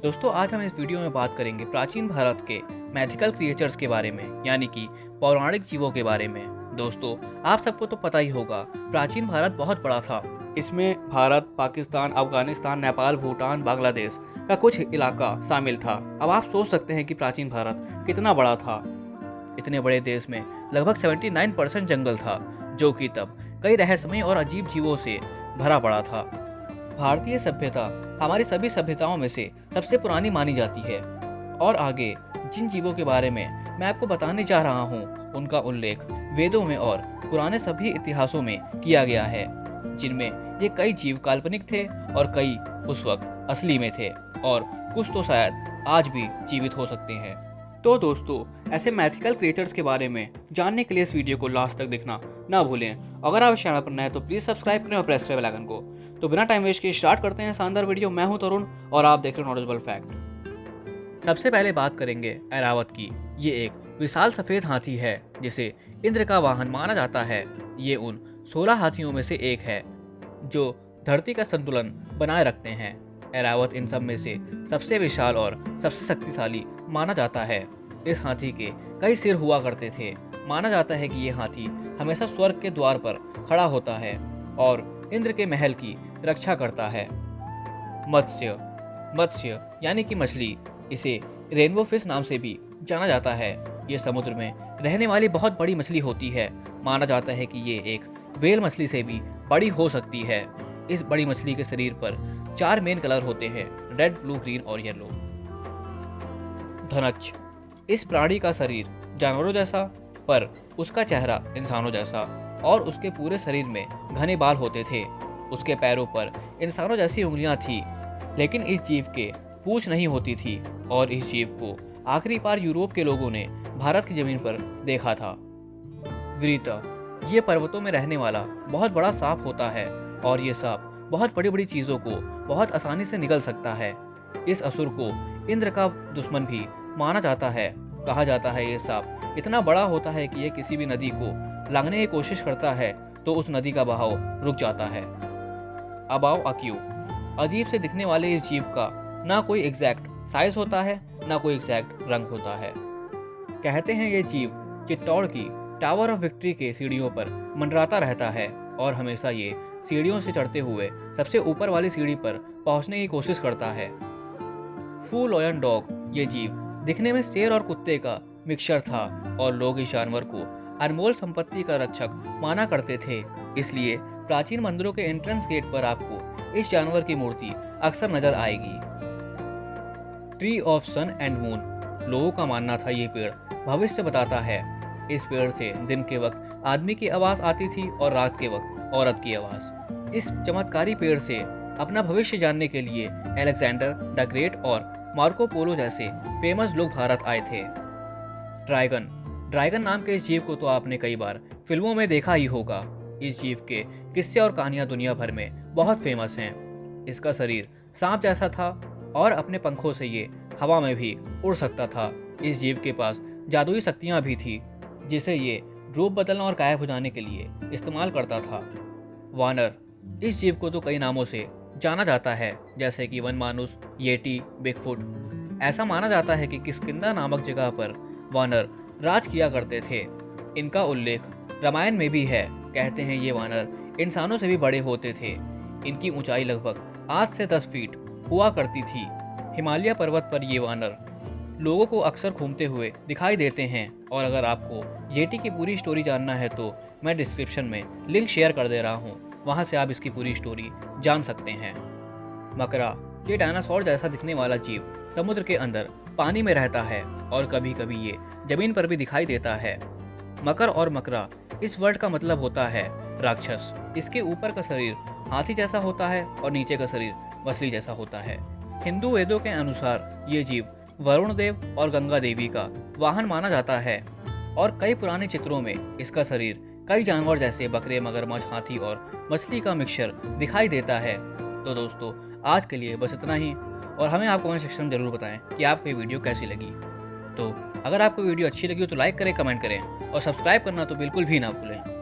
दोस्तों आज हम इस वीडियो में बात करेंगे प्राचीन भारत के मैथिकल क्रिएचर्स के बारे में, यानी कि पौराणिक जीवों के बारे में। दोस्तों आप सबको तो पता ही होगा, प्राचीन भारत बहुत बड़ा था। इसमें भारत, पाकिस्तान, अफगानिस्तान, नेपाल, भूटान, बांग्लादेश का कुछ इलाका शामिल था। अब आप सोच सकते हैं कि प्राचीन भारत कितना बड़ा था। इतने बड़े देश में लगभग 79% जंगल था, जो कि तब कई रहस्यमय और अजीब जीवों से भरा पड़ा था। भारतीय सभ्यता हमारी सभी सभ्यताओं में से सबसे पुरानी मानी जाती है, और आगे जिन जीवों के बारे में मैं आपको बताने जा रहा हूँ उनका उल्लेख वेदों में और पुराने सभी इतिहासों में किया गया है, जिनमें ये कई जीव काल्पनिक थे और कई उस वक्त असली में थे, और कुछ तो शायद आज भी जीवित हो सकते हैं। तो दोस्तों ऐसे मैथिकल क्रिएचर्स के बारे में जानने के लिए इस वीडियो को लास्ट तक देखना ना भूलें। अगर आप इस चैनल पर नए हैं तो प्लीज़ सब्सक्राइब करें और प्रेस करें बेल आइकन को। तो बिना टाइम वेस्ट किए स्टार्ट करते हैं शानदार वीडियो। मैं हूं तरुण और आप देख रहे हैं नॉलेजेबल फैक्ट। सबसे पहले बात करेंगे ऐरावत की। ये एक विशाल सफ़ेद हाथी है जिसे इंद्र का वाहन माना जाता है। ये उन 16 हाथियों में से एक है जो धरती का संतुलन बनाए रखते हैं। ऐरावत इन सब में से सबसे विशाल और सबसे शक्तिशाली माना जाता है। इस हाथी के कई सिर हुआ करते थे। माना जाता है कि ये हाथी हमेशा स्वर्ग के द्वार पर खड़ा होता है और इंद्र के महल की रक्षा करता है। मत्स्य यानी कि मछली, इसे रेनबो फिश नाम से भी जाना जाता है। ये समुद्र में रहने वाली बहुत बड़ी मछली होती है। माना जाता है कि ये एक व्हेल मछली से भी बड़ी हो सकती है। इस बड़ी मछली के शरीर पर 4 मेन कलर होते हैं, रेड, ब्लू, ग्रीन और येलो। धनच, इस प्राणी का शरीर जानवरों जैसा, पर उसका चेहरा इंसानों जैसा, और उसके पूरे शरीर में घने बाल होते थे। उसके पैरों पर इंसानों जैसी उंगलियां थी, लेकिन इस जीव के पूंछ नहीं होती थी, और इस जीव को आखिरी बार यूरोप के लोगों ने भारत की जमीन पर देखा था। वृता, ये पर्वतों में रहने वाला बहुत बड़ा सांप होता है, और ये सांप बहुत बड़ी बड़ी चीज़ों को बहुत आसानी से निगल सकता है। इस असुर को इंद्र का दुश्मन भी माना जाता है। कहा जाता है ये सांप इतना बड़ा होता है कि ये किसी भी नदी को लांघने की कोशिश करता है तो उस नदी का बहाव रुक जाता है। अबाओ अक्यू, अजीब से दिखने वाले इस जीव का ना कोई एग्जैक्ट साइज होता है, ना कोई एग्जैक्ट रंग होता है। कहते हैं ये जीव चित्तौड़ की टावर ऑफ विक्ट्री के सीढ़ियों पर मंडराता रहता है, और हमेशा ये सीढ़ियों से चढ़ते हुए सबसे ऊपर वाली सीढ़ी पर पहुंचने की कोशिश करता है। फू लॉयन डॉग, ये जीव दिखने में शेर और कुत्ते का मिक्सचर था, और लोग इस जानवर को अनमोल संपत्ति का रक्षक माना करते थे। इसलिए प्राचीन मंदिरों के एंट्रेंस गेट पर आपको इस जानवर की मूर्ति अक्सर नजर आएगी। Tree of sun and moon, लोगों का मानना था ये पेड़ भविष्य बताता है। इस पेड़ से दिन के वक्त आदमी की आवाज आती थी और रात के वक्त औरत की आवाज। इस चमत्कारी पेड़ से अपना भविष्य जानने के लिए अलेक्जेंडर द ग्रेट और मार्को पोलो जैसे फेमस लोग भारत आए थे। ड्रैगन नाम के इस जीव को तो आपने कई बार फिल्मों में देखा ही होगा। इस जीव के किस्से और कहानियां दुनिया भर में बहुत फेमस हैं। इसका शरीर सांप जैसा था और अपने पंखों से ये हवा में भी उड़ सकता था। इस जीव के पास जादुई शक्तियां भी थी, जिसे ये रूप बदलना और गायब हो जाने के लिए इस्तेमाल करता था। वानर, इस जीव को तो कई नामों से जाना जाता है, जैसे कि वन मानुस, येटी, बिगफुट। ऐसा माना जाता है कि किष्किंधा नामक जगह पर वानर राज किया करते थे। इनका उल्लेख रामायण में भी है। कहते हैं ये वानर इंसानों से भी बड़े होते थे। इनकी ऊंचाई लगभग 8 से 10 फीट हुआ करती थी। हिमालय पर्वत पर ये वानर लोगों को अक्सर घूमते हुए दिखाई देते हैं, और अगर आपको येटी की पूरी स्टोरी जानना है तो मैं डिस्क्रिप्शन में लिंक शेयर कर दे रहा हूँ, वहाँ से आप इसकी पूरी स्टोरी जान सकते हैं। मकरा, ये डायनासोर जैसा दिखने वाला जीव समुद्र के अंदर पानी में रहता है, और कभी कभी ये जमीन पर भी दिखाई देता है। मकर और मकरा, इस वर्ड का मतलब होता है राक्षस। इसके ऊपर का शरीर हाथी जैसा होता है और नीचे का शरीर मछली जैसा होता है। हिंदू वेदों के अनुसार ये जीव वरुण देव और गंगा देवी का वाहन माना जाता है, और कई पुराने चित्रों में इसका शरीर कई जानवर जैसे बकरे, मगरमच्छ, हाथी और मछली का मिक्सचर दिखाई देता है। तो दोस्तों आज के लिए बस इतना ही, और हमें आप कमेंट सेक्शन में जरूर बताएं कि आपको ये वीडियो कैसी लगी। तो अगर आपको वीडियो अच्छी लगी हो तो लाइक करें, कमेंट करें, और सब्सक्राइब करना तो बिल्कुल भी ना भूलें।